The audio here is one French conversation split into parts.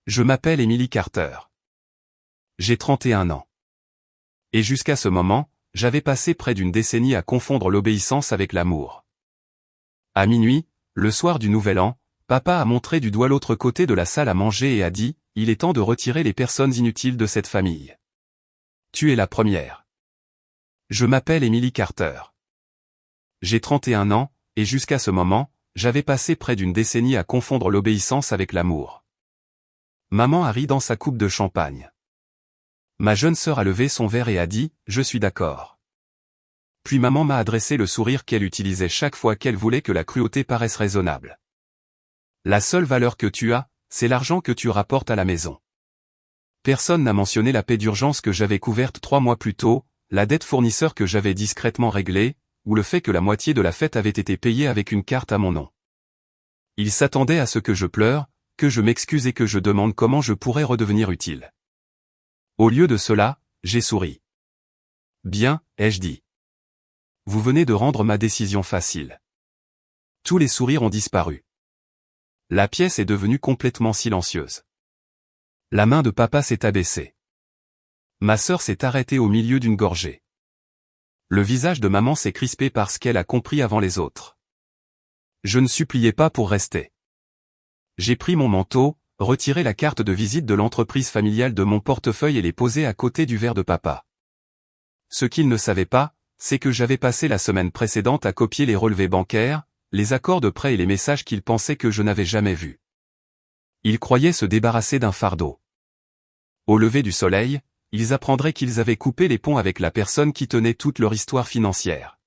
Je m'appelle Emily Carter. J'ai 31 ans. Et jusqu'à ce moment, j'avais passé près d'une décennie à confondre l'obéissance avec l'amour. À minuit, le soir du Nouvel An, papa a montré du doigt l'autre côté de la salle à manger et a dit « Il est temps de retirer les personnes inutiles de cette famille. Tu es la première. » Je m'appelle Emily Carter. J'ai 31 ans, et jusqu'à ce moment, j'avais passé près d'une décennie à confondre l'obéissance avec l'amour. Maman a ri dans sa coupe de champagne. Ma jeune sœur a levé son verre et a dit « Je suis d'accord. » Puis maman m'a adressé le sourire qu'elle utilisait chaque fois qu'elle voulait que la cruauté paraisse raisonnable. La seule valeur que tu as, c'est l'argent que tu rapportes à la maison. Personne n'a mentionné la paie d'urgence que j'avais couverte 3 mois plus tôt, la dette fournisseur que j'avais discrètement réglée, ou le fait que la moitié de la fête avait été payée avec une carte à mon nom. Ils s'attendaient à ce que je pleure, que je m'excuse et que je demande comment je pourrais redevenir utile. Au lieu de cela, j'ai souri. Bien, ai-je dit. Vous venez de rendre ma décision facile. Tous les sourires ont disparu. La pièce est devenue complètement silencieuse. La main de papa s'est abaissée. Ma sœur s'est arrêtée au milieu d'une gorgée. Le visage de maman s'est crispé parce qu'elle a compris avant les autres. Je ne suppliais pas pour rester. J'ai pris mon manteau, retiré la carte de visite de l'entreprise familiale de mon portefeuille et l'ai posée à côté du verre de papa. Ce qu'il ne savait pas, c'est que j'avais passé la semaine précédente à copier les relevés bancaires, les accords de prêt et les messages qu'il pensait que je n'avais jamais vus. Il croyait se débarrasser d'un fardeau. Au lever du soleil, ils apprendraient qu'ils avaient coupé les ponts avec la personne qui tenait toute leur histoire financière.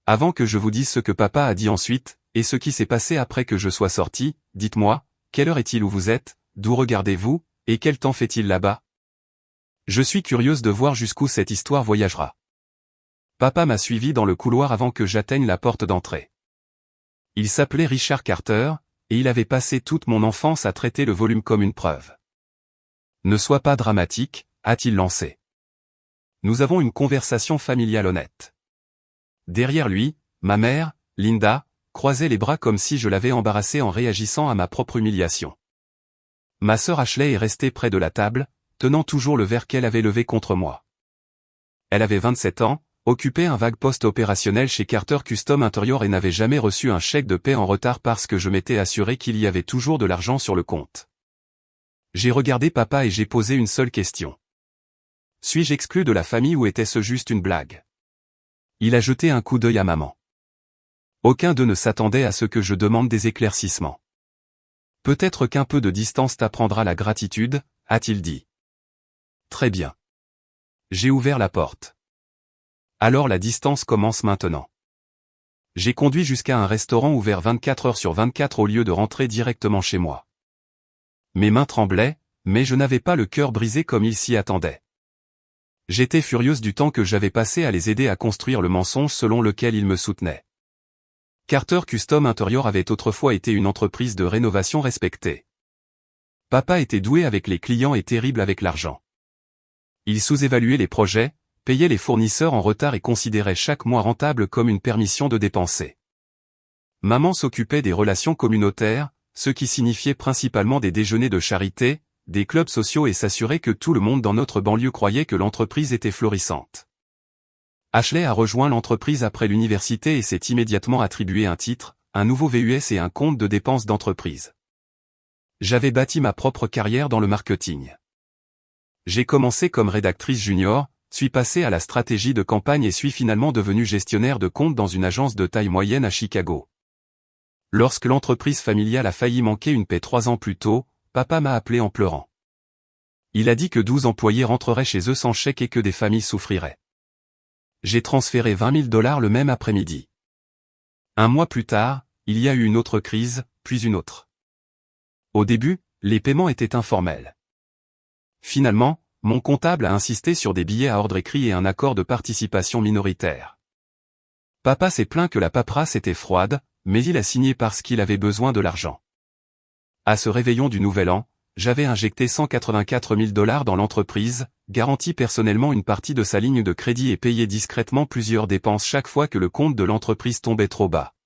Avant que je vous dise ce que papa a dit ensuite, et ce qui s'est passé après que je sois sorti, dites-moi, quelle heure est-il où vous êtes, d'où regardez-vous, et quel temps fait-il là-bas? Je suis curieuse de voir jusqu'où cette histoire voyagera. Papa m'a suivi dans le couloir avant que j'atteigne la porte d'entrée. Il s'appelait Richard Carter, et il avait passé toute mon enfance à traiter le volume comme une preuve. Ne sois pas dramatique, a-t-il lancé. Nous avons une conversation familiale honnête. Derrière lui, ma mère, Linda, croisait les bras comme si je l'avais embarrassée en réagissant à ma propre humiliation. Ma sœur Ashley est restée près de la table, tenant toujours le verre qu'elle avait levé contre moi. Elle avait 27 ans, occupait un vague poste opérationnel chez Carter Custom Interior et n'avait jamais reçu un chèque de paie en retard parce que je m'étais assuré qu'il y avait toujours de l'argent sur le compte. J'ai regardé papa et j'ai posé une seule question. Suis-je exclu de la famille ou était-ce juste une blague? Il a jeté un coup d'œil à maman. Aucun d'eux ne s'attendait à ce que je demande des éclaircissements. Peut-être qu'un peu de distance t'apprendra la gratitude, a-t-il dit. Très bien. J'ai ouvert la porte. Alors la distance commence maintenant. J'ai conduit jusqu'à un restaurant ouvert 24 heures sur 24 au lieu de rentrer directement chez moi. Mes mains tremblaient, mais je n'avais pas le cœur brisé comme ils s'y attendaient. J'étais furieuse du temps que j'avais passé à les aider à construire le mensonge selon lequel ils me soutenaient. Carter Custom Interior avait autrefois été une entreprise de rénovation respectée. Papa était doué avec les clients et terrible avec l'argent. Il sous-évaluait les projets, payait les fournisseurs en retard et considérait chaque mois rentable comme une permission de dépenser. Maman s'occupait des relations communautaires, ce qui signifiait principalement des déjeuners de charité, des clubs sociaux et s'assurer que tout le monde dans notre banlieue croyait que l'entreprise était florissante. Ashley a rejoint l'entreprise après l'université et s'est immédiatement attribué un titre, un nouveau VUS et un compte de dépenses d'entreprise. J'avais bâti ma propre carrière dans le marketing. J'ai commencé comme rédactrice junior, suis passé à la stratégie de campagne et suis finalement devenu gestionnaire de compte dans une agence de taille moyenne à Chicago. Lorsque l'entreprise familiale a failli manquer une paie 3 ans plus tôt, papa m'a appelé en pleurant. Il a dit que 12 employés rentreraient chez eux sans chèque et que des familles souffriraient. J'ai transféré $20 000 le même après-midi. Un mois plus tard, il y a eu une autre crise, puis une autre. Au début, les paiements étaient informels. Finalement, mon comptable a insisté sur des billets à ordre écrit et un accord de participation minoritaire. Papa s'est plaint que la paperasse était froide, mais il a signé parce qu'il avait besoin de l'argent. À ce réveillon du Nouvel An, j'avais injecté $184 000 dans l'entreprise, garanti personnellement une partie de sa ligne de crédit et payé discrètement plusieurs dépenses chaque fois que le compte de l'entreprise tombait trop bas.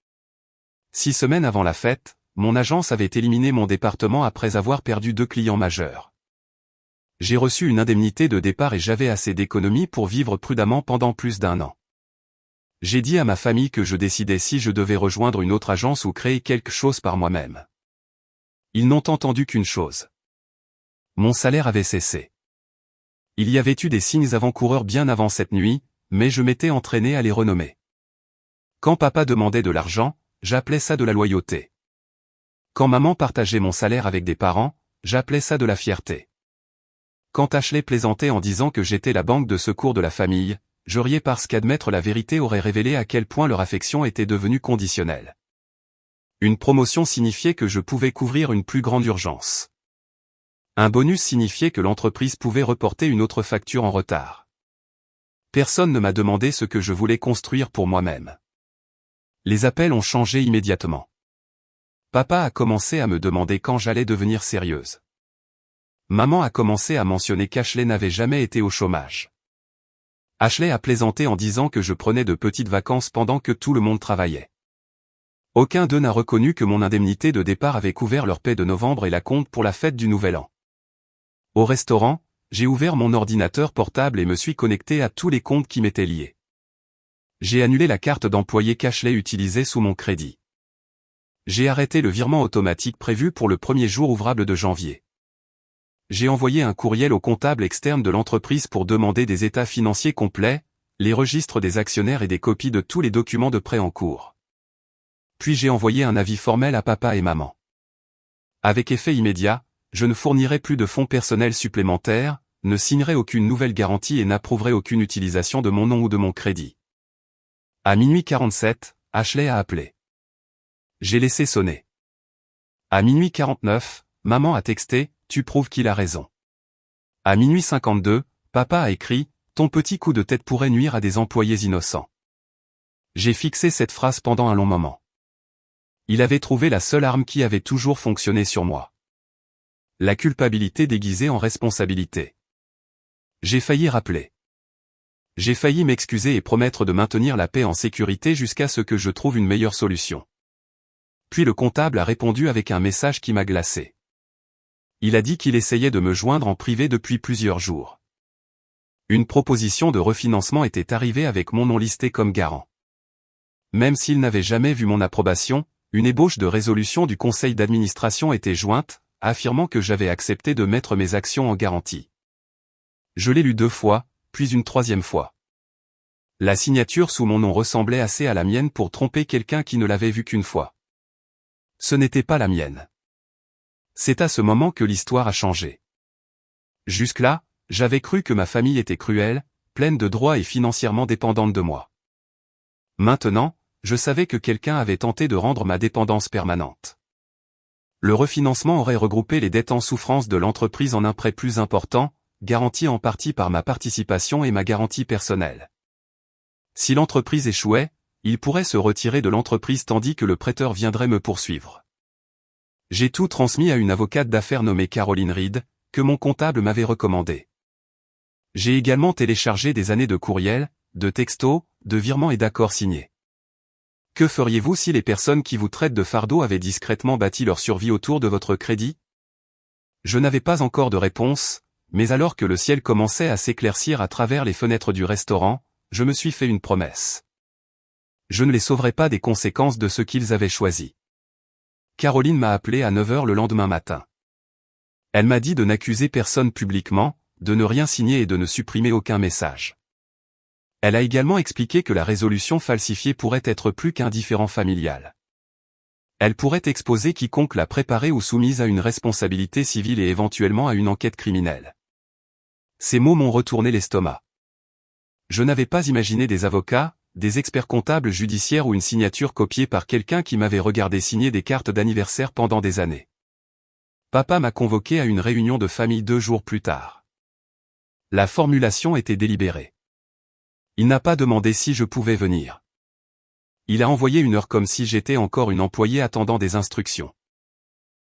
6 semaines avant la fête, mon agence avait éliminé mon département après avoir perdu 2 clients majeurs. J'ai reçu une indemnité de départ et j'avais assez d'économies pour vivre prudemment pendant plus d'1 an. J'ai dit à ma famille que je décidais si je devais rejoindre une autre agence ou créer quelque chose par moi-même. Ils n'ont entendu qu'une chose. Mon salaire avait cessé. Il y avait eu des signes avant-coureurs bien avant cette nuit, mais je m'étais entraîné à les renommer. Quand papa demandait de l'argent, j'appelais ça de la loyauté. Quand maman partageait mon salaire avec des parents, j'appelais ça de la fierté. Quand Ashley plaisantait en disant que j'étais la banque de secours de la famille, je riais parce qu'admettre la vérité aurait révélé à quel point leur affection était devenue conditionnelle. Une promotion signifiait que je pouvais couvrir une plus grande urgence. Un bonus signifiait que l'entreprise pouvait reporter une autre facture en retard. Personne ne m'a demandé ce que je voulais construire pour moi-même. Les appels ont changé immédiatement. Papa a commencé à me demander quand j'allais devenir sérieuse. Maman a commencé à mentionner qu'Ashley n'avait jamais été au chômage. Ashley a plaisanté en disant que je prenais de petites vacances pendant que tout le monde travaillait. Aucun d'eux n'a reconnu que mon indemnité de départ avait couvert leur paie de novembre et la compte pour la fête du Nouvel An. Au restaurant, j'ai ouvert mon ordinateur portable et me suis connecté à tous les comptes qui m'étaient liés. J'ai annulé la carte d'employé qu'Ashley utilisait sous mon crédit. J'ai arrêté le virement automatique prévu pour le premier jour ouvrable de janvier. J'ai envoyé un courriel au comptable externe de l'entreprise pour demander des états financiers complets, les registres des actionnaires et des copies de tous les documents de prêt en cours. Puis j'ai envoyé un avis formel à papa et maman. Avec effet immédiat, je ne fournirai plus de fonds personnels supplémentaires, ne signerai aucune nouvelle garantie et n'approuverai aucune utilisation de mon nom ou de mon crédit. À minuit 47, Ashley a appelé. J'ai laissé sonner. À minuit 49, maman a texté, tu prouves qu'il a raison. À minuit 52, papa a écrit, ton petit coup de tête pourrait nuire à des employés innocents. J'ai fixé cette phrase pendant un long moment. Il avait trouvé la seule arme qui avait toujours fonctionné sur moi. La culpabilité déguisée en responsabilité. J'ai failli rappeler. J'ai failli m'excuser et promettre de maintenir la paix en sécurité jusqu'à ce que je trouve une meilleure solution. Puis le comptable a répondu avec un message qui m'a glacé. Il a dit qu'il essayait de me joindre en privé depuis plusieurs jours. Une proposition de refinancement était arrivée avec mon nom listé comme garant. Même s'il n'avait jamais vu mon approbation, une ébauche de résolution du conseil d'administration était jointe, affirmant que j'avais accepté de mettre mes actions en garantie. Je l'ai lu 2 fois, puis une 3e fois. La signature sous mon nom ressemblait assez à la mienne pour tromper quelqu'un qui ne l'avait vue qu'une fois. Ce n'était pas la mienne. C'est à ce moment que l'histoire a changé. Jusque-là, j'avais cru que ma famille était cruelle, pleine de droits et financièrement dépendante de moi. Maintenant, je savais que quelqu'un avait tenté de rendre ma dépendance permanente. Le refinancement aurait regroupé les dettes en souffrance de l'entreprise en un prêt plus important, garanti en partie par ma participation et ma garantie personnelle. Si l'entreprise échouait, il pourrait se retirer de l'entreprise tandis que le prêteur viendrait me poursuivre. J'ai tout transmis à une avocate d'affaires nommée Caroline Reed, que mon comptable m'avait recommandée. J'ai également téléchargé des années de courriels, de textos, de virements et d'accords signés. Que feriez-vous si les personnes qui vous traitent de fardeau avaient discrètement bâti leur survie autour de votre crédit? Je n'avais pas encore de réponse, mais alors que le ciel commençait à s'éclaircir à travers les fenêtres du restaurant, je me suis fait une promesse. Je ne les sauverai pas des conséquences de ce qu'ils avaient choisi. Caroline m'a appelé à 9h le lendemain matin. Elle m'a dit de n'accuser personne publiquement, de ne rien signer et de ne supprimer aucun message. Elle a également expliqué que la résolution falsifiée pourrait être plus qu'un différend familial. Elle pourrait exposer quiconque l'a préparée ou soumise à une responsabilité civile et éventuellement à une enquête criminelle. Ces mots m'ont retourné l'estomac. Je n'avais pas imaginé des avocats, des experts comptables judiciaires ou une signature copiée par quelqu'un qui m'avait regardé signer des cartes d'anniversaire pendant des années. Papa m'a convoqué à une réunion de famille 2 jours plus tard. La formulation était délibérée. Il n'a pas demandé si je pouvais venir. Il a envoyé une heure comme si j'étais encore une employée attendant des instructions.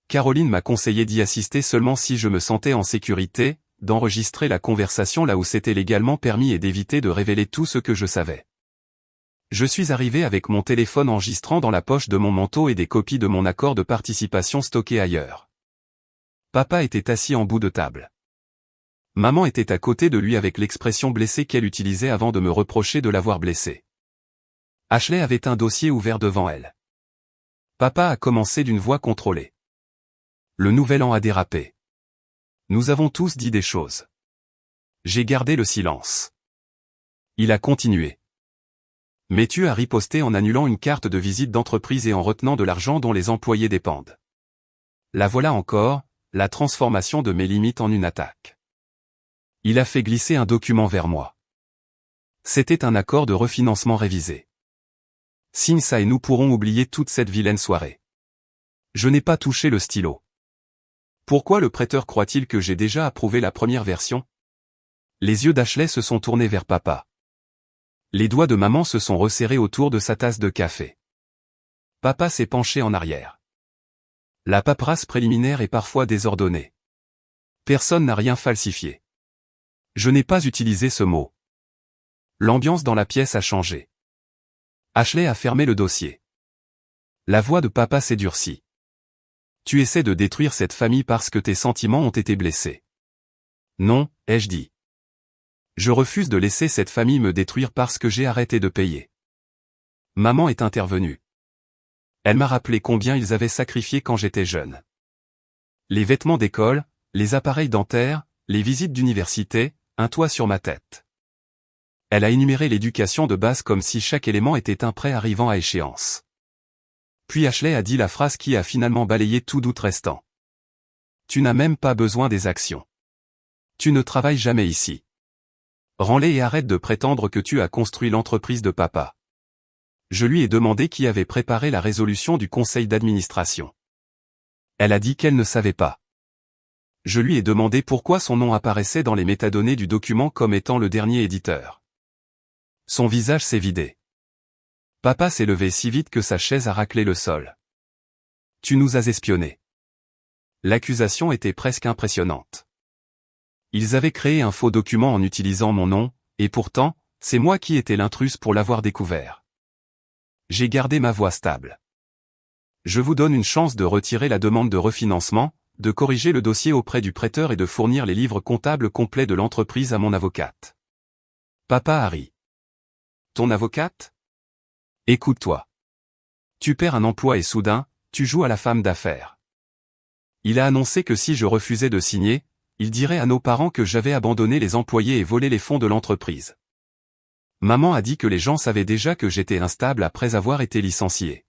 Caroline m'a conseillé d'y assister seulement si je me sentais en sécurité, d'enregistrer la conversation là où c'était légalement permis et d'éviter de révéler tout ce que je savais. Je suis arrivé avec mon téléphone enregistrant dans la poche de mon manteau et des copies de mon accord de participation stockées ailleurs. Papa était assis en bout de table. Maman était à côté de lui avec l'expression blessée qu'elle utilisait avant de me reprocher de l'avoir blessé. Ashley avait un dossier ouvert devant elle. Papa a commencé d'une voix contrôlée. Le nouvel an a dérapé. Nous avons tous dit des choses. J'ai gardé le silence. Il a continué. Mais tu as riposté en annulant une carte de visite d'entreprise et en retenant de l'argent dont les employés dépendent. La voilà encore, la transformation de mes limites en une attaque. Il a fait glisser un document vers moi. C'était un accord de refinancement révisé. Signe ça et nous pourrons oublier toute cette vilaine soirée. Je n'ai pas touché le stylo. Pourquoi le prêteur croit-il que j'ai déjà approuvé la première version? Les yeux d'Ashley se sont tournés vers papa. Les doigts de maman se sont resserrés autour de sa tasse de café. Papa s'est penché en arrière. La paperasse préliminaire est parfois désordonnée. Personne n'a rien falsifié. Je n'ai pas utilisé ce mot. L'ambiance dans la pièce a changé. Ashley a fermé le dossier. La voix de papa s'est durcie. Tu essaies de détruire cette famille parce que tes sentiments ont été blessés. Non, ai-je dit. Je refuse de laisser cette famille me détruire parce que j'ai arrêté de payer. Maman est intervenue. Elle m'a rappelé combien ils avaient sacrifié quand j'étais jeune. Les vêtements d'école, les appareils dentaires, les visites d'université, un toit sur ma tête. Elle a énuméré l'éducation de base comme si chaque élément était un prêt arrivant à échéance. Puis Ashley a dit la phrase qui a finalement balayé tout doute restant. Tu n'as même pas besoin des actions. Tu ne travailles jamais ici. Rends-les et arrête de prétendre que tu as construit l'entreprise de papa. Je lui ai demandé qui avait préparé la résolution du conseil d'administration. Elle a dit qu'elle ne savait pas. Je lui ai demandé pourquoi son nom apparaissait dans les métadonnées du document comme étant le dernier éditeur. Son visage s'est vidé. Papa s'est levé si vite que sa chaise a raclé le sol. Tu nous as espionnés. L'accusation était presque impressionnante. Ils avaient créé un faux document en utilisant mon nom, et pourtant, c'est moi qui étais l'intruse pour l'avoir découvert. J'ai gardé ma voix stable. Je vous donne une chance de retirer la demande de refinancement, de corriger le dossier auprès du prêteur et de fournir les livres comptables complets de l'entreprise à mon avocate. Papa a ri. Ton avocate? Écoute-toi. Tu perds un emploi et soudain, tu joues à la femme d'affaires. Il a annoncé que si je refusais de signer, il dirait à nos parents que j'avais abandonné les employés et volé les fonds de l'entreprise. Maman a dit que les gens savaient déjà que j'étais instable après avoir été licencié.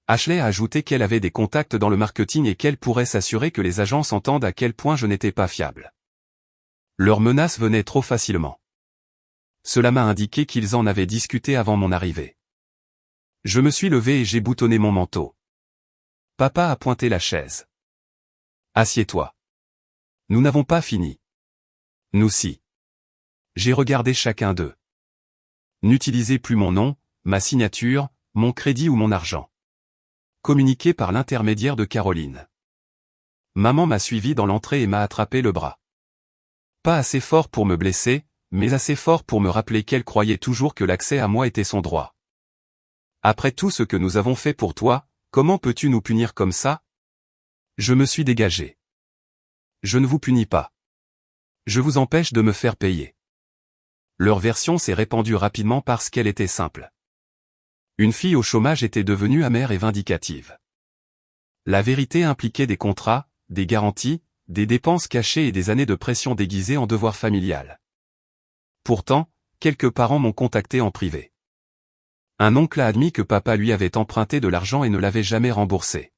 Ashley a ajouté qu'elle avait des contacts dans le marketing et qu'elle pourrait s'assurer que les agences entendent à quel point je n'étais pas fiable. Leurs menaces venaient trop facilement. Cela m'a indiqué qu'ils en avaient discuté avant mon arrivée. Je me suis levé et j'ai boutonné mon manteau. Papa a pointé la chaise. Assieds-toi. Nous n'avons pas fini. Nous si. J'ai regardé chacun d'eux. N'utilisez plus mon nom, ma signature, mon crédit ou mon argent. Communiquez par l'intermédiaire de Caroline. Maman m'a suivi dans l'entrée et m'a attrapé le bras. Pas assez fort pour me blesser, mais assez fort pour me rappeler qu'elle croyait toujours que l'accès à moi était son droit. Après tout ce que nous avons fait pour toi, comment peux-tu nous punir comme ça? Je me suis dégagé. Je ne vous punis pas. Je vous empêche de me faire payer. Leur version s'est répandue rapidement parce qu'elle était simple. Une fille au chômage était devenue amère et vindicative. La vérité impliquait des contrats, des garanties, des dépenses cachées et des années de pression déguisées en devoir familial. Pourtant, quelques parents m'ont contacté en privé. Un oncle a admis que papa lui avait emprunté de l'argent et ne l'avait jamais remboursé.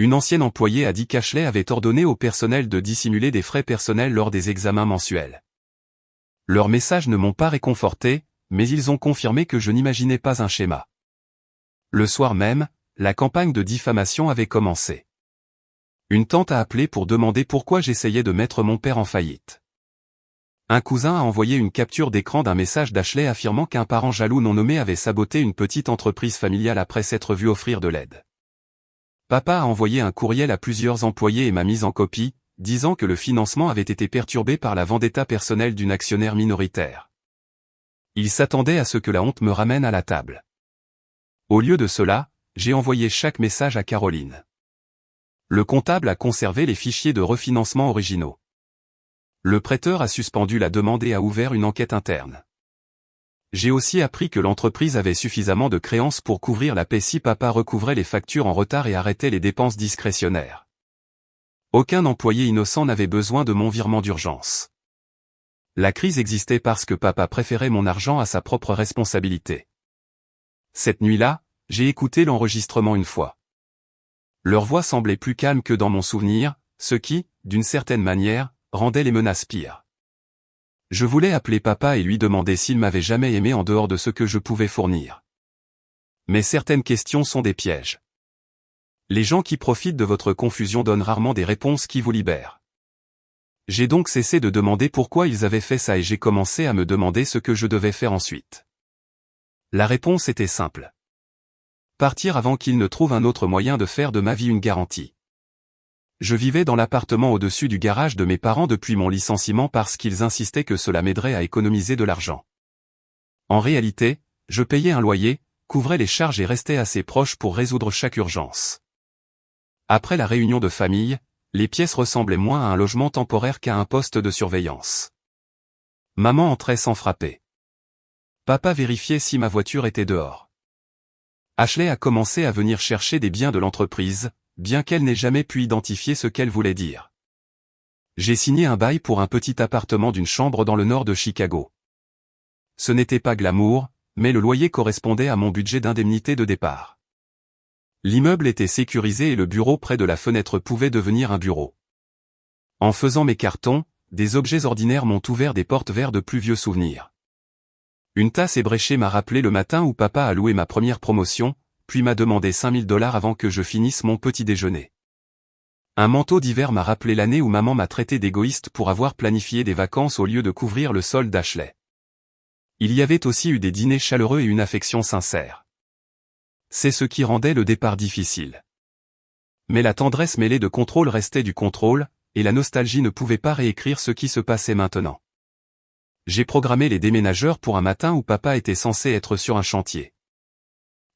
Une ancienne employée a dit qu'Ashley avait ordonné au personnel de dissimuler des frais personnels lors des examens mensuels. Leurs messages ne m'ont pas réconforté, mais ils ont confirmé que je n'imaginais pas un schéma. Le soir même, la campagne de diffamation avait commencé. Une tante a appelé pour demander pourquoi j'essayais de mettre mon père en faillite. Un cousin a envoyé une capture d'écran d'un message d'Ashley affirmant qu'un parent jaloux non nommé avait saboté une petite entreprise familiale après s'être vu offrir de l'aide. Papa a envoyé un courriel à plusieurs employés et m'a mise en copie, disant que le financement avait été perturbé par la vendetta personnelle d'une actionnaire minoritaire. Il s'attendait à ce que la honte me ramène à la table. Au lieu de cela, j'ai envoyé chaque message à Caroline. Le comptable a conservé les fichiers de refinancement originaux. Le prêteur a suspendu la demande et a ouvert une enquête interne. J'ai aussi appris que l'entreprise avait suffisamment de créances pour couvrir la paie si papa recouvrait les factures en retard et arrêtait les dépenses discrétionnaires. Aucun employé innocent n'avait besoin de mon virement d'urgence. La crise existait parce que papa préférait mon argent à sa propre responsabilité. Cette nuit-là, j'ai écouté l'enregistrement une fois. Leur voix semblait plus calme que dans mon souvenir, ce qui, d'une certaine manière, rendait les menaces pires. Je voulais appeler papa et lui demander s'il m'avait jamais aimé en dehors de ce que je pouvais fournir. Mais certaines questions sont des pièges. Les gens qui profitent de votre confusion donnent rarement des réponses qui vous libèrent. J'ai donc cessé de demander pourquoi ils avaient fait ça et j'ai commencé à me demander ce que je devais faire ensuite. La réponse était simple. Partir avant qu'ils ne trouvent un autre moyen de faire de ma vie une garantie. Je vivais dans l'appartement au-dessus du garage de mes parents depuis mon licenciement parce qu'ils insistaient que cela m'aiderait à économiser de l'argent. En réalité, je payais un loyer, couvrais les charges et restais assez proche pour résoudre chaque urgence. Après la réunion de famille, les pièces ressemblaient moins à un logement temporaire qu'à un poste de surveillance. Maman entrait sans frapper. Papa vérifiait si ma voiture était dehors. Ashley a commencé à venir chercher des biens de l'entreprise, bien qu'elle n'ait jamais pu identifier ce qu'elle voulait dire. J'ai signé un bail pour un petit appartement d'une chambre dans le nord de Chicago. Ce n'était pas glamour, mais le loyer correspondait à mon budget d'indemnité de départ. L'immeuble était sécurisé et le bureau près de la fenêtre pouvait devenir un bureau. En faisant mes cartons, des objets ordinaires m'ont ouvert des portes vers de plus vieux souvenirs. Une tasse ébréchée m'a rappelé le matin où papa a loué ma première promotion, puis m'a demandé $5000 avant que je finisse mon petit déjeuner. Un manteau d'hiver m'a rappelé l'année où maman m'a traité d'égoïste pour avoir planifié des vacances au lieu de couvrir le sol d'Ashley. Il y avait aussi eu des dîners chaleureux et une affection sincère. C'est ce qui rendait le départ difficile. Mais la tendresse mêlée de contrôle restait du contrôle, et la nostalgie ne pouvait pas réécrire ce qui se passait maintenant. J'ai programmé les déménageurs pour un matin où papa était censé être sur un chantier.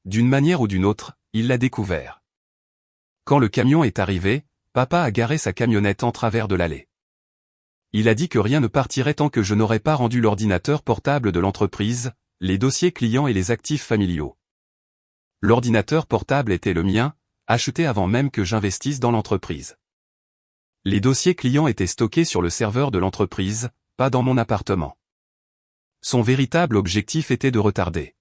D'une manière ou d'une autre, il l'a découvert. Quand le camion est arrivé, papa a garé sa camionnette en travers de l'allée. Il a dit que rien ne partirait tant que je n'aurais pas rendu l'ordinateur portable de l'entreprise, les dossiers clients et les actifs familiaux. L'ordinateur portable était le mien, acheté avant même que j'investisse dans l'entreprise. Les dossiers clients étaient stockés sur le serveur de l'entreprise, pas dans mon appartement. Son véritable objectif était de retarder.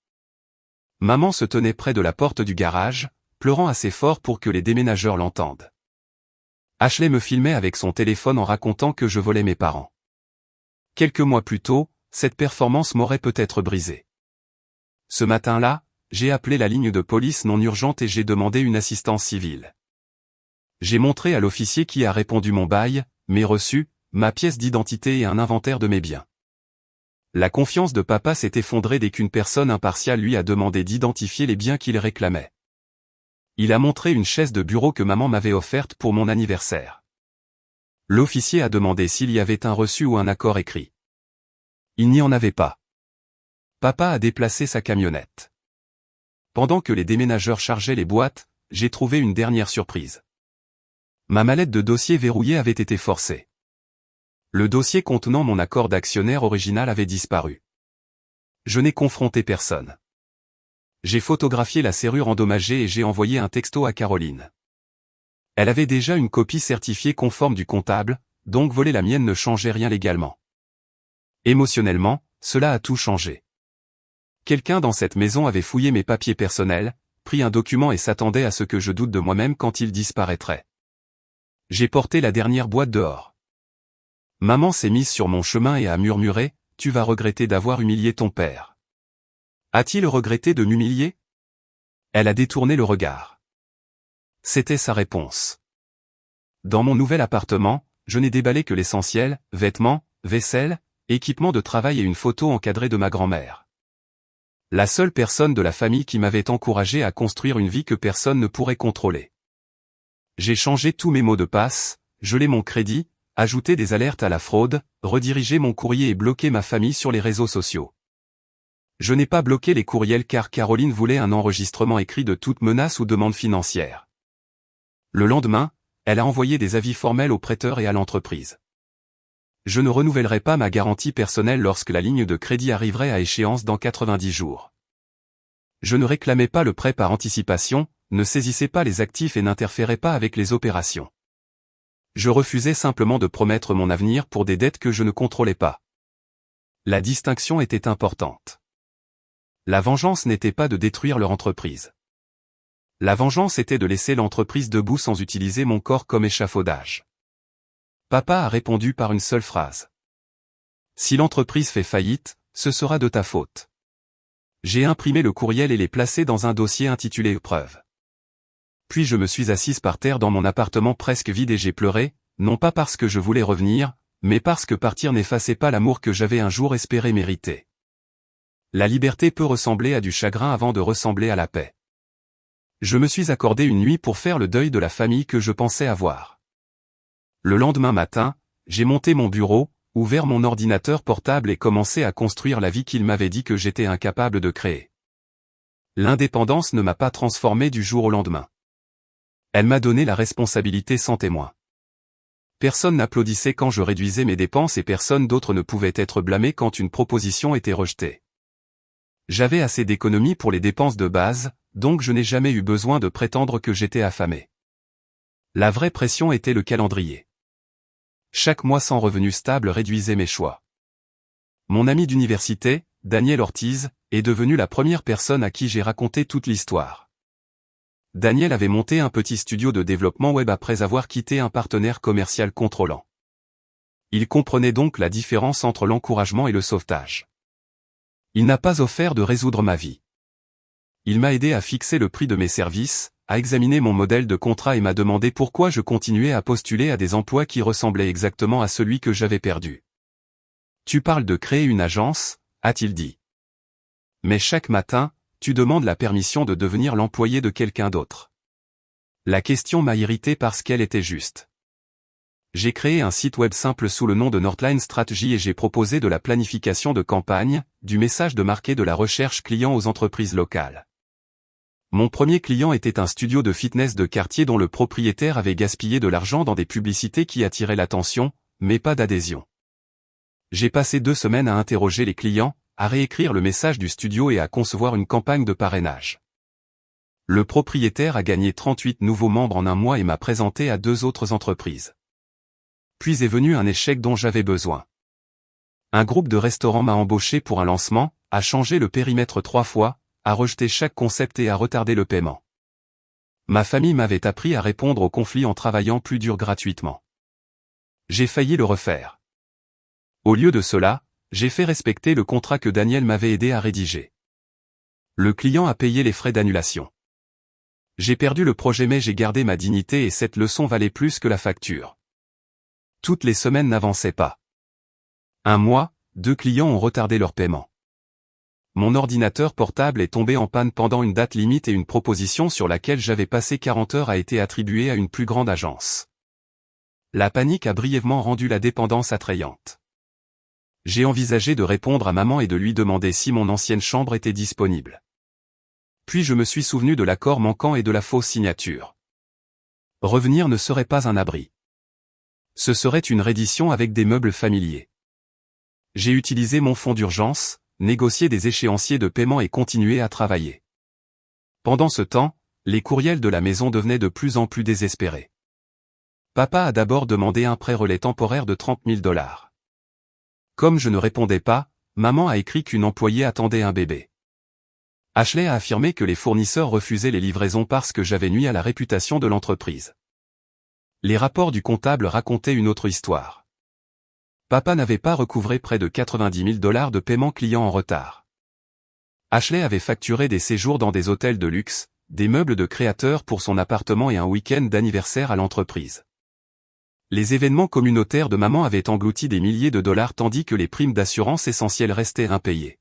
Maman se tenait près de la porte du garage, pleurant assez fort pour que les déménageurs l'entendent. Ashley me filmait avec son téléphone en racontant que je volais mes parents. Quelques mois plus tôt, cette performance m'aurait peut-être brisé. Ce matin-là, j'ai appelé la ligne de police non urgente et j'ai demandé une assistance civile. J'ai montré à l'officier qui a répondu mon bail, mes reçus, ma pièce d'identité et un inventaire de mes biens. La confiance de papa s'est effondrée dès qu'une personne impartiale lui a demandé d'identifier les biens qu'il réclamait. Il a montré une chaise de bureau que maman m'avait offerte pour mon anniversaire. L'officier a demandé s'il y avait un reçu ou un accord écrit. Il n'y en avait pas. Papa a déplacé sa camionnette. Pendant que les déménageurs chargeaient les boîtes, j'ai trouvé une dernière surprise. Ma mallette de dossier verrouillée avait été forcée. Le dossier contenant mon accord d'actionnaire original avait disparu. Je n'ai confronté personne. J'ai photographié la serrure endommagée et j'ai envoyé un texto à Caroline. Elle avait déjà une copie certifiée conforme du comptable, donc voler la mienne ne changeait rien légalement. Émotionnellement, cela a tout changé. Quelqu'un dans cette maison avait fouillé mes papiers personnels, pris un document et s'attendait à ce que je doute de moi-même quand il disparaîtrait. J'ai porté la dernière boîte dehors. Maman s'est mise sur mon chemin et a murmuré, « Tu vas regretter d'avoir humilié ton père. » A-t-il regretté de m'humilier? Elle a détourné le regard. C'était sa réponse. Dans mon nouvel appartement, je n'ai déballé que l'essentiel, vêtements, vaisselle, équipements de travail et une photo encadrée de ma grand-mère. La seule personne de la famille qui m'avait encouragé à construire une vie que personne ne pourrait contrôler. J'ai changé tous mes mots de passe, gelé mon crédit, ajouté des alertes à la fraude, redirigé mon courrier et bloqué ma famille sur les réseaux sociaux. Je n'ai pas bloqué les courriels car Caroline voulait un enregistrement écrit de toute menace ou demande financière. Le lendemain, elle a envoyé des avis formels au prêteur et à l'entreprise. Je ne renouvellerai pas ma garantie personnelle lorsque la ligne de crédit arriverait à échéance dans 90 jours. Je ne réclamais pas le prêt par anticipation, ne saisissais pas les actifs et n'interférais pas avec les opérations. Je refusais simplement de promettre mon avenir pour des dettes que je ne contrôlais pas. La distinction était importante. La vengeance n'était pas de détruire leur entreprise. La vengeance était de laisser l'entreprise debout sans utiliser mon corps comme échafaudage. Papa a répondu par une seule phrase. Si l'entreprise fait faillite, ce sera de ta faute. J'ai imprimé le courriel et l'ai placé dans un dossier intitulé Épreuve. Puis je me suis assise par terre dans mon appartement presque vide et j'ai pleuré, non pas parce que je voulais revenir, mais parce que partir n'effaçait pas l'amour que j'avais un jour espéré mériter. La liberté peut ressembler à du chagrin avant de ressembler à la paix. Je me suis accordé une nuit pour faire le deuil de la famille que je pensais avoir. Le lendemain matin, j'ai monté mon bureau, ouvert mon ordinateur portable et commencé à construire la vie qu'il m'avait dit que j'étais incapable de créer. L'indépendance ne m'a pas transformé du jour au lendemain. Elle m'a donné la responsabilité sans témoin. Personne n'applaudissait quand je réduisais mes dépenses et personne d'autre ne pouvait être blâmé quand une proposition était rejetée. J'avais assez d'économies pour les dépenses de base, donc je n'ai jamais eu besoin de prétendre que j'étais affamé. La vraie pression était le calendrier. Chaque mois sans revenu stable réduisait mes choix. Mon ami d'université, Daniel Ortiz, est devenu la première personne à qui j'ai raconté toute l'histoire. Daniel avait monté un petit studio de développement web après avoir quitté un partenaire commercial contrôlant. Il comprenait donc la différence entre l'encouragement et le sauvetage. Il n'a pas offert de résoudre ma vie. Il m'a aidé à fixer le prix de mes services, à examiner mon modèle de contrat et m'a demandé pourquoi je continuais à postuler à des emplois qui ressemblaient exactement à celui que j'avais perdu. « Tu parles de créer une agence ?» a-t-il dit. « Mais chaque matin, tu demandes la permission de devenir l'employé de quelqu'un d'autre. » La question m'a irrité parce qu'elle était juste. J'ai créé un site web simple sous le nom de Northline Strategy et j'ai proposé de la planification de campagne, du message de marque et de la recherche client aux entreprises locales. Mon premier client était un studio de fitness de quartier dont le propriétaire avait gaspillé de l'argent dans des publicités qui attiraient l'attention, mais pas d'adhésion. J'ai passé 2 semaines à interroger les clients, à réécrire le message du studio et à concevoir une campagne de parrainage. Le propriétaire a gagné 38 nouveaux membres en un mois et m'a présenté à 2 autres entreprises. Puis est venu un échec dont j'avais besoin. Un groupe de restaurants m'a embauché pour un lancement, a changé le périmètre 3 fois, a rejeté chaque concept et a retardé le paiement. Ma famille m'avait appris à répondre aux conflits en travaillant plus dur gratuitement. J'ai failli le refaire. Au lieu de cela, j'ai fait respecter le contrat que Daniel m'avait aidé à rédiger. Le client a payé les frais d'annulation. J'ai perdu le projet mais j'ai gardé ma dignité et cette leçon valait plus que la facture. Toutes les semaines n'avançaient pas. Un mois, 2 clients ont retardé leur paiement. Mon ordinateur portable est tombé en panne pendant une date limite et une proposition sur laquelle j'avais passé 40 heures a été attribuée à une plus grande agence. La panique a brièvement rendu la dépendance attrayante. J'ai envisagé de répondre à maman et de lui demander si mon ancienne chambre était disponible. Puis je me suis souvenu de l'accord manquant et de la fausse signature. Revenir ne serait pas un abri. Ce serait une reddition avec des meubles familiers. J'ai utilisé mon fonds d'urgence, négocié des échéanciers de paiement et continué à travailler. Pendant ce temps, les courriels de la maison devenaient de plus en plus désespérés. Papa a d'abord demandé un prêt relais temporaire de 30 000 $. Comme je ne répondais pas, maman a écrit qu'une employée attendait un bébé. Ashley a affirmé que les fournisseurs refusaient les livraisons parce que j'avais nui à la réputation de l'entreprise. Les rapports du comptable racontaient une autre histoire. Papa n'avait pas recouvré près de 90 000 $ de paiements clients en retard. Ashley avait facturé des séjours dans des hôtels de luxe, des meubles de créateurs pour son appartement et un week-end d'anniversaire à l'entreprise. Les événements communautaires de maman avaient englouti des milliers de dollars tandis que les primes d'assurance essentielles restaient impayées.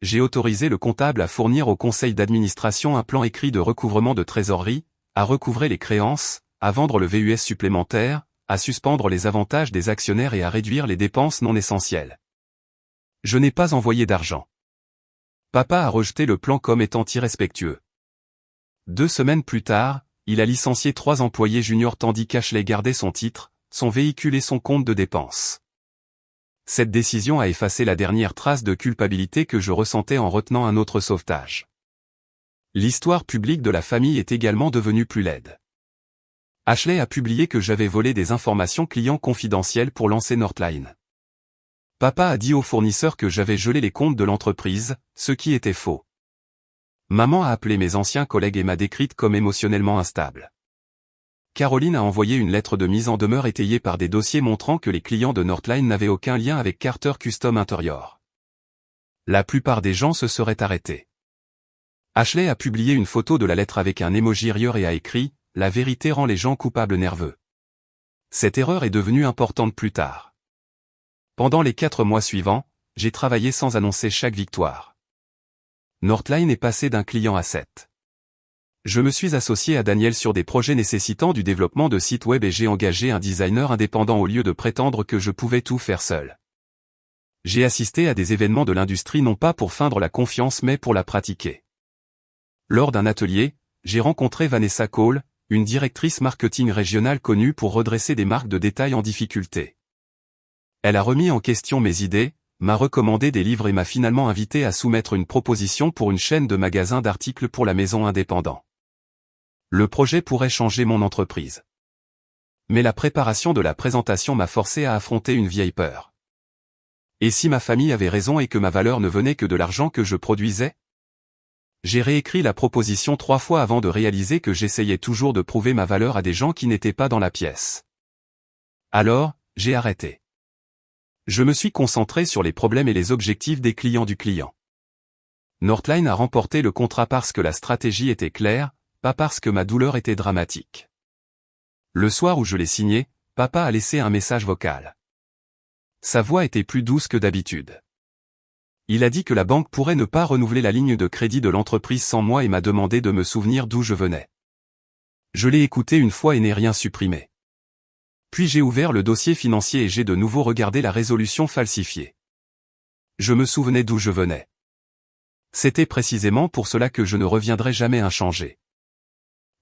J'ai autorisé le comptable à fournir au conseil d'administration un plan écrit de recouvrement de trésorerie, à recouvrer les créances, à vendre le VUS supplémentaire, à suspendre les avantages des actionnaires et à réduire les dépenses non essentielles. Je n'ai pas envoyé d'argent. Papa a rejeté le plan comme étant irrespectueux. 2 semaines plus tard, il a licencié 3 employés juniors tandis qu'Ashley gardait son titre, son véhicule et son compte de dépenses. Cette décision a effacé la dernière trace de culpabilité que je ressentais en retenant un autre sauvetage. L'histoire publique de la famille est également devenue plus laide. Ashley a publié que j'avais volé des informations clients confidentielles pour lancer Northline. Papa a dit aux fournisseurs que j'avais gelé les comptes de l'entreprise, ce qui était faux. Maman a appelé mes anciens collègues et m'a décrite comme émotionnellement instable. Caroline a envoyé une lettre de mise en demeure étayée par des dossiers montrant que les clients de Northline n'avaient aucun lien avec Carter Custom Interior. La plupart des gens se seraient arrêtés. Ashley a publié une photo de la lettre avec un emoji rieur et a écrit « La vérité rend les gens coupables nerveux ». Cette erreur est devenue importante plus tard. Pendant les 4 mois suivants, j'ai travaillé sans annoncer chaque victoire. Northline est passé d'un client à 7. Je me suis associé à Daniel sur des projets nécessitant du développement de sites web et j'ai engagé un designer indépendant au lieu de prétendre que je pouvais tout faire seul. J'ai assisté à des événements de l'industrie non pas pour feindre la confiance mais pour la pratiquer. Lors d'un atelier, j'ai rencontré Vanessa Cole, une directrice marketing régionale connue pour redresser des marques de détail en difficulté. Elle a remis en question mes idées, m'a recommandé des livres et m'a finalement invité à soumettre une proposition pour une chaîne de magasins d'articles pour la maison indépendant. Le projet pourrait changer mon entreprise. Mais la préparation de la présentation m'a forcé à affronter une vieille peur. Et si ma famille avait raison et que ma valeur ne venait que de l'argent que je produisais ? J'ai réécrit la proposition 3 fois avant de réaliser que j'essayais toujours de prouver ma valeur à des gens qui n'étaient pas dans la pièce. Alors, j'ai arrêté. Je me suis concentré sur les problèmes et les objectifs des clients du client. Northline a remporté le contrat parce que la stratégie était claire, pas parce que ma douleur était dramatique. Le soir où je l'ai signé, papa a laissé un message vocal. Sa voix était plus douce que d'habitude. Il a dit que la banque pourrait ne pas renouveler la ligne de crédit de l'entreprise sans moi et m'a demandé de me souvenir d'où je venais. Je l'ai écouté une fois et n'ai rien supprimé. Puis j'ai ouvert le dossier financier et j'ai de nouveau regardé la résolution falsifiée. Je me souvenais d'où je venais. C'était précisément pour cela que je ne reviendrai jamais inchangé.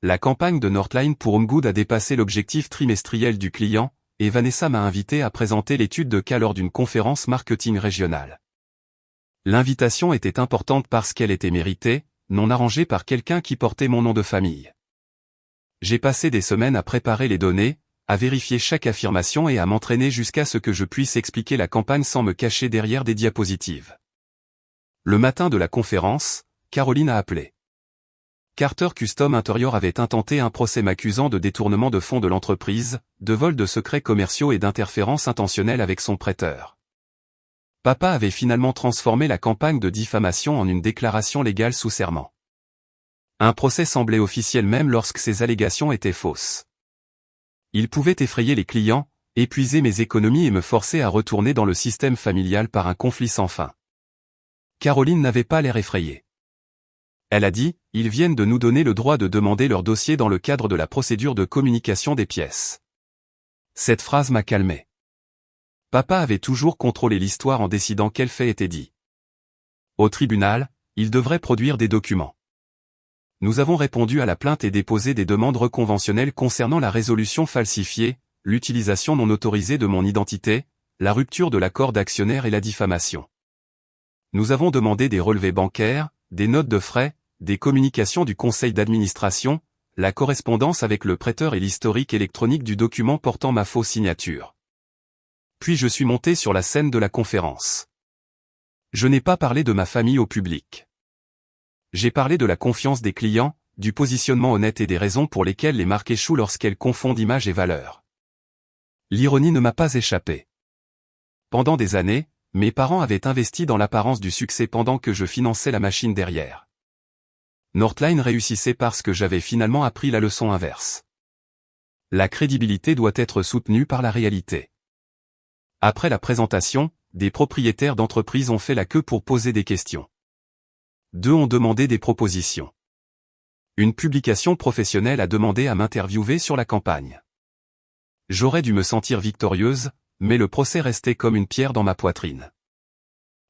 La campagne de Northline pour HomeGood a dépassé l'objectif trimestriel du client, et Vanessa m'a invité à présenter l'étude de cas lors d'une conférence marketing régionale. L'invitation était importante parce qu'elle était méritée, non arrangée par quelqu'un qui portait mon nom de famille. J'ai passé des semaines à préparer les données, à vérifier chaque affirmation et à m'entraîner jusqu'à ce que je puisse expliquer la campagne sans me cacher derrière des diapositives. Le matin de la conférence, Caroline a appelé. Carter Custom Interior avait intenté un procès m'accusant de détournement de fonds de l'entreprise, de vol de secrets commerciaux et d'interférence intentionnelle avec son prêteur. Papa avait finalement transformé la campagne de diffamation en une déclaration légale sous serment. Un procès semblait officiel même lorsque ces allégations étaient fausses. Il pouvait effrayer les clients, épuiser mes économies et me forcer à retourner dans le système familial par un conflit sans fin. Caroline n'avait pas l'air effrayée. Elle a dit, « Ils viennent de nous donner le droit de demander leur dossier dans le cadre de la procédure de communication des pièces. » Cette phrase m'a calmé. Papa avait toujours contrôlé l'histoire en décidant quel fait était dit. Au tribunal, il devrait produire des documents. Nous avons répondu à la plainte et déposé des demandes reconventionnelles concernant la résolution falsifiée, l'utilisation non autorisée de mon identité, la rupture de l'accord d'actionnaire et la diffamation. Nous avons demandé des relevés bancaires, des notes de frais, des communications du conseil d'administration, la correspondance avec le prêteur et l'historique électronique du document portant ma fausse signature. Puis je suis monté sur la scène de la conférence. Je n'ai pas parlé de ma famille au public. J'ai parlé de la confiance des clients, du positionnement honnête et des raisons pour lesquelles les marques échouent lorsqu'elles confondent image et valeur. L'ironie ne m'a pas échappé. Pendant des années, mes parents avaient investi dans l'apparence du succès pendant que je finançais la machine derrière. Northline réussissait parce que j'avais finalement appris la leçon inverse. La crédibilité doit être soutenue par la réalité. Après la présentation, des propriétaires d'entreprises ont fait la queue pour poser des questions. 2 ont demandé des propositions. Une publication professionnelle a demandé à m'interviewer sur la campagne. J'aurais dû me sentir victorieuse, mais le procès restait comme une pierre dans ma poitrine.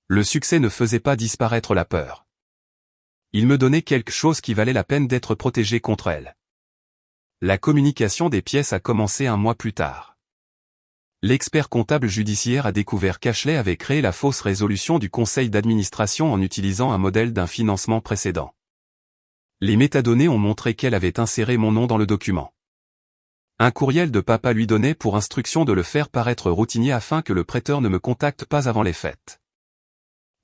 Le succès ne faisait pas disparaître la peur. Il me donnait quelque chose qui valait la peine d'être protégé contre elle. La communication des pièces a commencé un mois plus tard. L'expert comptable judiciaire a découvert qu'Ashley avait créé la fausse résolution du conseil d'administration en utilisant un modèle d'un financement précédent. Les métadonnées ont montré qu'elle avait inséré mon nom dans le document. Un courriel de papa lui donnait pour instruction de le faire paraître routinier afin que le prêteur ne me contacte pas avant les fêtes.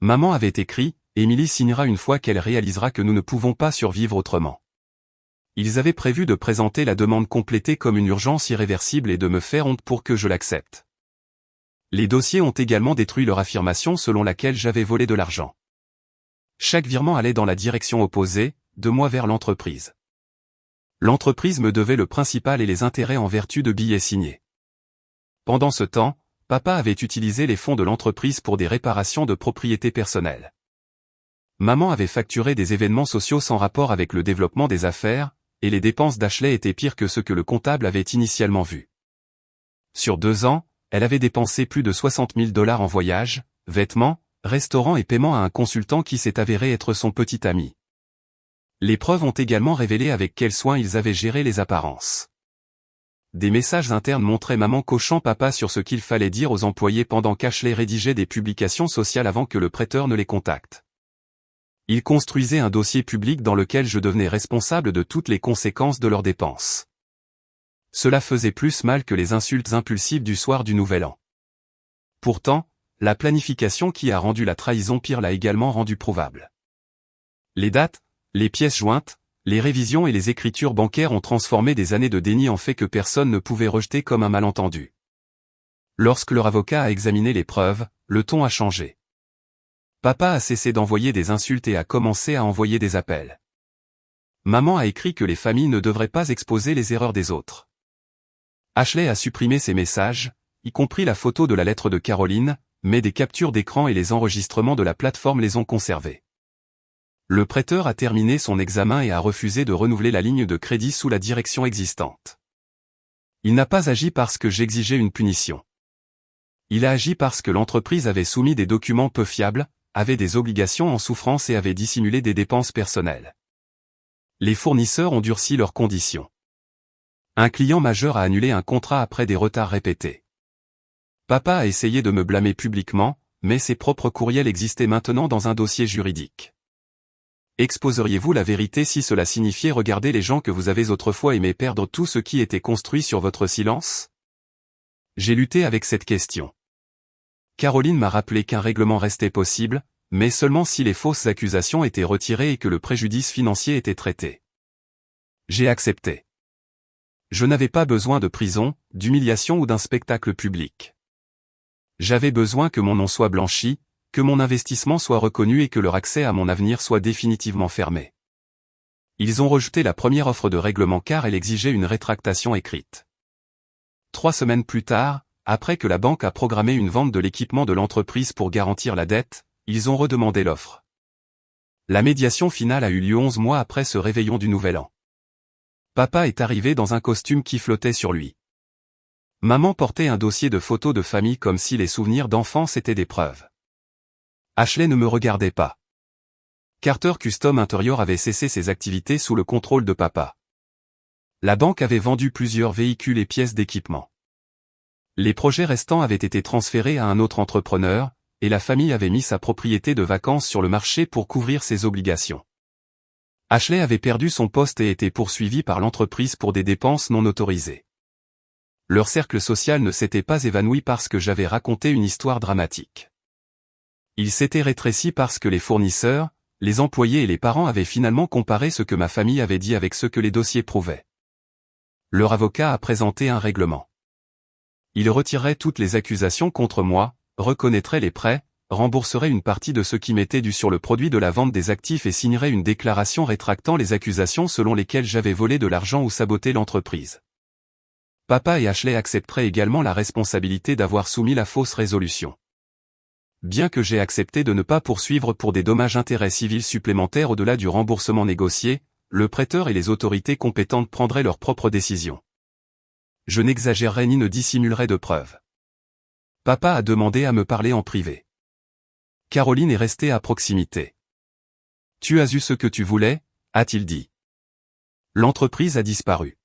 Maman avait écrit, Émilie signera une fois qu'elle réalisera que nous ne pouvons pas survivre autrement. Ils avaient prévu de présenter la demande complétée comme une urgence irréversible et de me faire honte pour que je l'accepte. Les dossiers ont également détruit leur affirmation selon laquelle j'avais volé de l'argent. Chaque virement allait dans la direction opposée, de moi vers l'entreprise. L'entreprise me devait le principal et les intérêts en vertu de billets signés. Pendant ce temps, papa avait utilisé les fonds de l'entreprise pour des réparations de propriété personnelle. Maman avait facturé des événements sociaux sans rapport avec le développement des affaires, et les dépenses d'Ashley étaient pires que ce que le comptable avait initialement vu. Sur 2 ans, elle avait dépensé plus de 60 000 $ en voyages, vêtements, restaurants et paiements à un consultant qui s'est avéré être son petit ami. Les preuves ont également révélé avec quel soin ils avaient géré les apparences. Des messages internes montraient maman coachant papa sur ce qu'il fallait dire aux employés pendant qu'Ashley rédigeait des publications sociales avant que le prêteur ne les contacte. Il construisait un dossier public dans lequel je devenais responsable de toutes les conséquences de leurs dépenses. Cela faisait plus mal que les insultes impulsives du soir du Nouvel An. Pourtant, la planification qui a rendu la trahison pire l'a également rendue prouvable. Les dates, les pièces jointes, les révisions et les écritures bancaires ont transformé des années de déni en faits que personne ne pouvait rejeter comme un malentendu. Lorsque leur avocat a examiné les preuves, le ton a changé. Papa a cessé d'envoyer des insultes et a commencé à envoyer des appels. Maman a écrit que les familles ne devraient pas exposer les erreurs des autres. Ashley a supprimé ses messages, y compris la photo de la lettre de Caroline, mais des captures d'écran et les enregistrements de la plateforme les ont conservés. Le prêteur a terminé son examen et a refusé de renouveler la ligne de crédit sous la direction existante. Il n'a pas agi parce que j'exigeais une punition. Il a agi parce que l'entreprise avait soumis des documents peu fiables, avait des obligations en souffrance et avait dissimulé des dépenses personnelles. Les fournisseurs ont durci leurs conditions. Un client majeur a annulé un contrat après des retards répétés. Papa a essayé de me blâmer publiquement, mais ses propres courriels existaient maintenant dans un dossier juridique. Exposeriez-vous la vérité si cela signifiait regarder les gens que vous avez autrefois aimés perdre tout ce qui était construit sur votre silence? J'ai lutté avec cette question. Caroline m'a rappelé qu'un règlement restait possible, mais seulement si les fausses accusations étaient retirées et que le préjudice financier était traité. J'ai accepté. Je n'avais pas besoin de prison, d'humiliation ou d'un spectacle public. J'avais besoin que mon nom soit blanchi, que mon investissement soit reconnu et que leur accès à mon avenir soit définitivement fermé. Ils ont rejeté la première offre de règlement car elle exigeait une rétractation écrite. 3 semaines plus tard, après que la banque a programmé une vente de l'équipement de l'entreprise pour garantir la dette, ils ont redemandé l'offre. La médiation finale a eu lieu 11 mois après ce réveillon du Nouvel An. Papa est arrivé dans un costume qui flottait sur lui. Maman portait un dossier de photos de famille comme si les souvenirs d'enfance étaient des preuves. Ashley ne me regardait pas. Carter Custom Interior avait cessé ses activités sous le contrôle de papa. La banque avait vendu plusieurs véhicules et pièces d'équipement. Les projets restants avaient été transférés à un autre entrepreneur, et la famille avait mis sa propriété de vacances sur le marché pour couvrir ses obligations. Ashley avait perdu son poste et était poursuivi par l'entreprise pour des dépenses non autorisées. Leur cercle social ne s'était pas évanoui parce que j'avais raconté une histoire dramatique. Il s'était rétréci parce que les fournisseurs, les employés et les parents avaient finalement comparé ce que ma famille avait dit avec ce que les dossiers prouvaient. Leur avocat a présenté un règlement. Il retirerait toutes les accusations contre moi, reconnaîtrait les prêts, rembourserait une partie de ce qui m'était dû sur le produit de la vente des actifs et signerait une déclaration rétractant les accusations selon lesquelles j'avais volé de l'argent ou saboté l'entreprise. Papa et Ashley accepteraient également la responsabilité d'avoir soumis la fausse résolution. Bien que j'ai accepté de ne pas poursuivre pour des dommages-intérêts civils supplémentaires au-delà du remboursement négocié, le prêteur et les autorités compétentes prendraient leurs propres décisions. Je n'exagérerai ni ne dissimulerai de preuves. Papa a demandé à me parler en privé. Caroline est restée à proximité. Tu as eu ce que tu voulais, a-t-il dit. L'entreprise a disparu.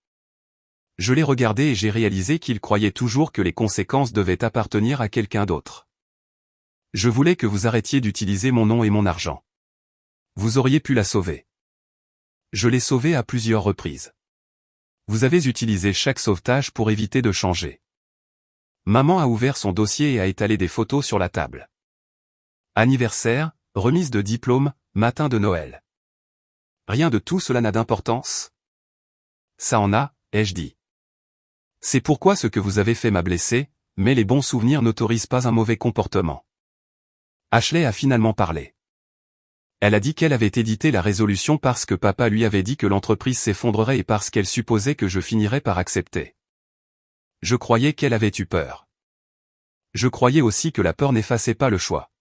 Je l'ai regardé et j'ai réalisé qu'il croyait toujours que les conséquences devaient appartenir à quelqu'un d'autre. Je voulais que vous arrêtiez d'utiliser mon nom et mon argent. Vous auriez pu la sauver. Je l'ai sauvée à plusieurs reprises. Vous avez utilisé chaque sauvetage pour éviter de changer. Maman a ouvert son dossier et a étalé des photos sur la table. Anniversaire, remise de diplôme, matin de Noël. Rien de tout cela n'a d'importance? Ça en a, ai-je dit. C'est pourquoi ce que vous avez fait m'a blessé, mais les bons souvenirs n'autorisent pas un mauvais comportement. Ashley a finalement parlé. Elle a dit qu'elle avait édité la résolution parce que papa lui avait dit que l'entreprise s'effondrerait et parce qu'elle supposait que je finirais par accepter. Je croyais qu'elle avait eu peur. Je croyais aussi que la peur n'effaçait pas le choix.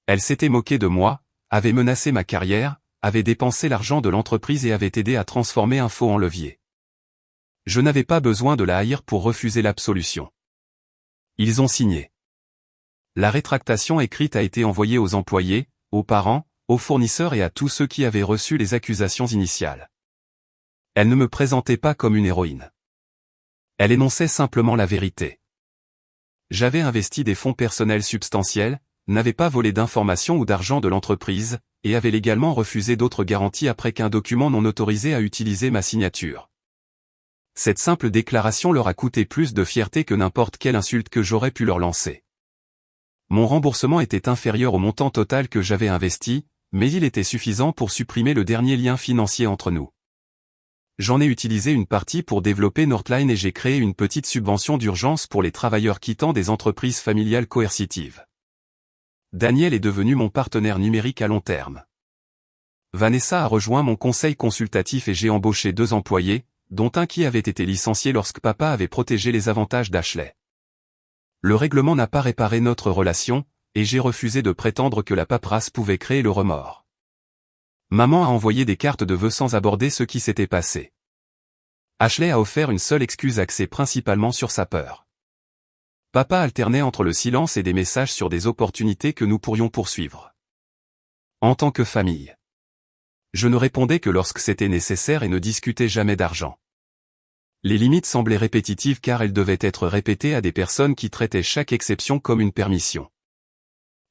Elle s'était moquée de moi, avait menacé ma carrière, avait dépensé l'argent de l'entreprise et avait aidé à transformer un faux en levier. Je n'avais pas besoin de la haïr pour refuser l'absolution. Ils ont signé. La rétractation écrite a été envoyée aux employés, aux parents, aux fournisseurs et à tous ceux qui avaient reçu les accusations initiales. Elle ne me présentait pas comme une héroïne. Elle énonçait simplement la vérité. J'avais investi des fonds personnels substantiels, n'avais pas volé d'informations ou d'argent de l'entreprise, et avait légalement refusé d'autres garanties après qu'un document non autorisé a utilisé ma signature. Cette simple déclaration leur a coûté plus de fierté que n'importe quelle insulte que j'aurais pu leur lancer. Mon remboursement était inférieur au montant total que j'avais investi, mais il était suffisant pour supprimer le dernier lien financier entre nous. J'en ai utilisé une partie pour développer Northline et j'ai créé une petite subvention d'urgence pour les travailleurs quittant des entreprises familiales coercitives. Daniel est devenu mon partenaire numérique à long terme. Vanessa a rejoint mon conseil consultatif et j'ai embauché 2 employés, dont un qui avait été licencié lorsque papa avait protégé les avantages d'Ashley. Le règlement n'a pas réparé notre relation, et j'ai refusé de prétendre que la paperasse pouvait créer le remords. Maman a envoyé des cartes de vœux sans aborder ce qui s'était passé. Ashley a offert une seule excuse axée principalement sur sa peur. Papa alternait entre le silence et des messages sur des opportunités que nous pourrions poursuivre. En tant que famille. Je ne répondais que lorsque c'était nécessaire et ne discutais jamais d'argent. Les limites semblaient répétitives car elles devaient être répétées à des personnes qui traitaient chaque exception comme une permission.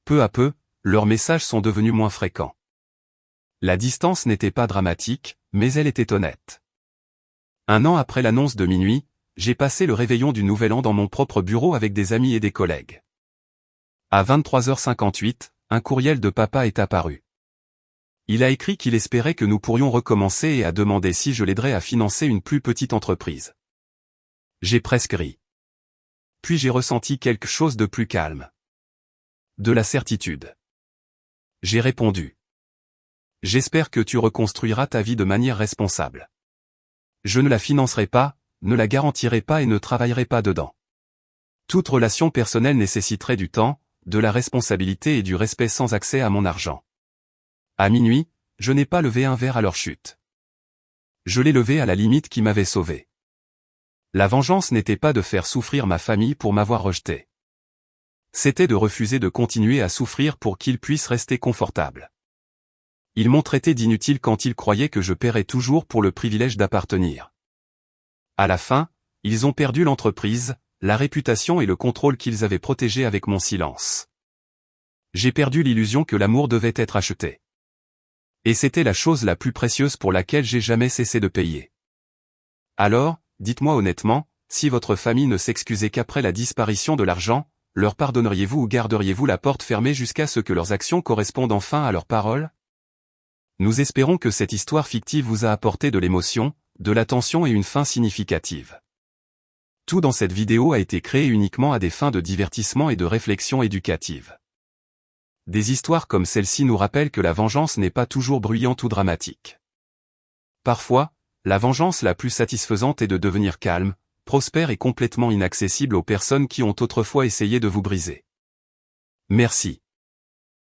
Peu à peu, leurs messages sont devenus moins fréquents. La distance n'était pas dramatique, mais elle était honnête. 1 an après l'annonce de minuit, j'ai passé le réveillon du Nouvel An dans mon propre bureau avec des amis et des collègues. À 23h58, un courriel de papa est apparu. Il a écrit qu'il espérait que nous pourrions recommencer et a demandé si je l'aiderais à financer une plus petite entreprise. J'ai presque ri. Puis j'ai ressenti quelque chose de plus calme. De la certitude. J'ai répondu. J'espère que tu reconstruiras ta vie de manière responsable. Je ne la financerai pas, ne la garantirai pas et ne travaillerai pas dedans. Toute relation personnelle nécessiterait du temps, de la responsabilité et du respect sans accès à mon argent. À minuit, je n'ai pas levé un verre à leur chute. Je l'ai levé à la limite qui m'avait sauvé. La vengeance n'était pas de faire souffrir ma famille pour m'avoir rejeté. C'était de refuser de continuer à souffrir pour qu'ils puissent rester confortables. Ils m'ont traité d'inutile quand ils croyaient que je paierais toujours pour le privilège d'appartenir. À la fin, ils ont perdu l'entreprise, la réputation et le contrôle qu'ils avaient protégé avec mon silence. J'ai perdu l'illusion que l'amour devait être acheté. Et c'était la chose la plus précieuse pour laquelle j'ai jamais cessé de payer. Alors, dites-moi honnêtement, si votre famille ne s'excusait qu'après la disparition de l'argent, leur pardonneriez-vous ou garderiez-vous la porte fermée jusqu'à ce que leurs actions correspondent enfin à leurs paroles? Nous espérons que cette histoire fictive vous a apporté de l'émotion, de l'attention et une fin significative. Tout dans cette vidéo a été créé uniquement à des fins de divertissement et de réflexion éducative. Des histoires comme celle-ci nous rappellent que la vengeance n'est pas toujours bruyante ou dramatique. Parfois, la vengeance la plus satisfaisante est de devenir calme, prospère et complètement inaccessible aux personnes qui ont autrefois essayé de vous briser. Merci.